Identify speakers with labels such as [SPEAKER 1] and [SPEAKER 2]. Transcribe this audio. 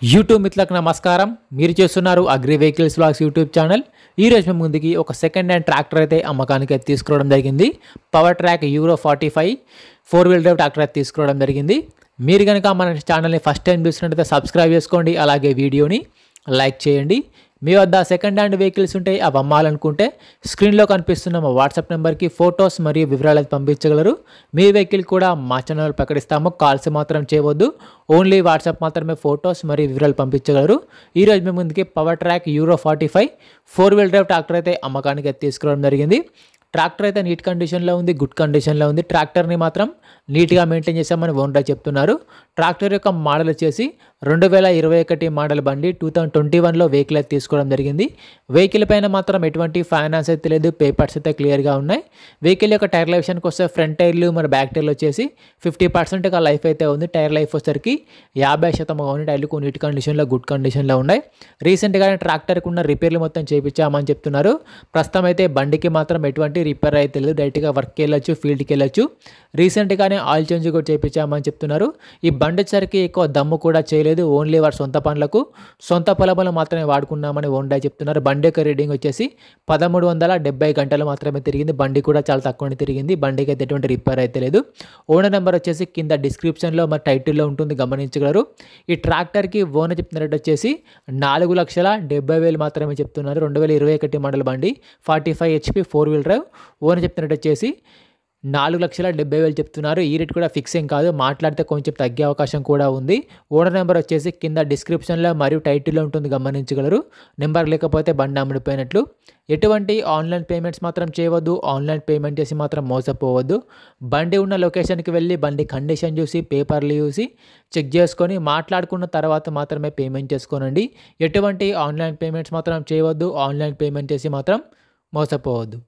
[SPEAKER 1] YouTube మిత్రులకు నమస్కారం. మీరు చేస్తున్నారు agri vehicles vlogs YouTube channel. ఈ రోజు మేము ముందుకి ఒక సెకండ్ హ్యాండ్ ట్రాక్టర్ అయితే అమ్మకానికి అయితే తీసుకురావడం జరిగింది. Powertrac Euro 45 4 wheel drive tractor అయితే తీసుకురావడం జరిగింది. మీరు కనుక మన ఛానల్ని ఫస్ట్ టైం చూసినట్లయితే సబ్స్క్రైబ్ చేసుకోండి, అలాగే వీడియోని లైక్ చేయండి. మీ వద్ద సెకండ్ హ్యాండ్ వెహికల్స్ ఉంటే అవి అమ్మాలనుకుంటే స్క్రీన్లో కనిపిస్తున్న మా వాట్సాప్ నెంబర్కి ఫొటోస్ మరియు వివరాలు అయితే పంపించగలరు. మీ వెహికల్ కూడా మా ఛానల్ ప్రకటిస్తాము. కాల్స్ మాత్రం చేయవద్దు, ఓన్లీ వాట్సాప్ మాత్రమే ఫొటోస్ మరియు వివరాలు పంపించగలరు. ఈరోజు మేము ముందుకి Powertrac Euro 45 4 wheel drive tractor అయితే అమ్మకానికి అయితే తీసుకురావడం జరిగింది. ట్రాక్టర్ అయితే నీట్ కండిషన్లో ఉంది, గుడ్ కండిషన్లో ఉంది. ట్రాక్టర్ని మాత్రం నీట్గా మెయింటైన్ చేసామని ఓనర్ చెప్తున్నారు. ట్రాక్టర్ యొక్క మోడల్ వచ్చేసి 2021 మోడల్ బండి. 2021లో వెహికల్ అయితే తీసుకోవడం జరిగింది. వెహికల్ పైన మాత్రం ఎటువంటి ఫైనాన్స్ అయితే లేదు, పేపర్స్ అయితే క్లియర్గా ఉన్నాయి. వెహికల్ యొక్క టైర్ లైఫ్ విషయానికి వస్తే ఫ్రంట్ టైర్లు మరి బ్యాక్ టైర్లు వచ్చేసి 50% లైఫ్ అయితే ఉంది. టైర్ లైఫ్ వచ్చేసరికి 50% ఉంది. టైర్లు నీట్ కండిషన్లో, గుడ్ కండిషన్లో ఉన్నాయి. రీసెంట్గానే ట్రాక్టర్కి ఉన్న రిపేర్లు మొత్తం చేయించామని చెప్తున్నారు. ప్రస్తుతం అయితే బండికి మాత్రం ఎటువంటి రిపేర్ అయితే లేదు, డైరెక్ట్గా వర్క్కి వెళ్ళొచ్చు, ఫీల్డ్కి వెళ్ళొచ్చు. రీసెంట్గానే ఆయిల్ చేంజ్ కూడా చేయించామని చెప్తున్నారు. ఈ బండి వచ్చరికి ఎక్కువ దమ్ము కూడా చేయలేదు, ఓన్లీ వారి సొంత పనులకు సొంత పొలంలో మాత్రమే వాడుకున్నామని ఓనర్ చెప్తున్నారు. బండి యొక్క రీడింగ్ వచ్చేసి 1370 గంటలు మాత్రమే తిరిగింది. బండి కూడా చాలా తక్కువనే తిరిగింది. బండికి అయితే ఎటువంటి రిపేర్ అయితే లేదు. ఓనర్ నెంబర్ వచ్చేసి కింద డిస్క్రిప్షన్లో మరి టైటిల్లో ఉంటుంది, గమనించగలరు. ఈ ట్రాక్టర్కి ఓనర్ చెప్తున్న రేట్ వచ్చేసి 4,70,000 మాత్రమే చెప్తున్నారు. 2021 మోడల్ బండి, 45 HP 4 వీల్ డ్రైవ్. ఓనర్ చెప్తున్న రేట్ వచ్చేసి 4,70,000 చెప్తున్నారు. ఈ రేట్ కూడా ఫిక్స్ ఏం కాదు, మాట్లాడితే కొంచెం తగ్గే అవకాశం కూడా ఉంది. ఓనర్ నెంబర్ వచ్చేసి కింద డిస్క్రిప్షన్లో మరియు టైటిల్లో ఉంటుంది, గమనించగలరు. నెంబర్ లేకపోతే బండి అమ్ముడిపోయినట్లు. ఎటువంటి ఆన్లైన్ పేమెంట్స్ మాత్రం చేయవద్దు, ఆన్లైన్ పేమెంట్ చేసి మాత్రం మోసపోవద్దు. బండి ఉన్న లొకేషన్కి వెళ్ళి బండి కండిషన్ చూసి, పేపర్లు చూసి చెక్ చేసుకొని మాట్లాడుకున్న తర్వాత మాత్రమే పేమెంట్ చేసుకోనండి. ఎటువంటి ఆన్లైన్ పేమెంట్స్ మాత్రం చేయవద్దు, ఆన్లైన్ పేమెంట్ చేసి మాత్రం మోసపోవద్దు.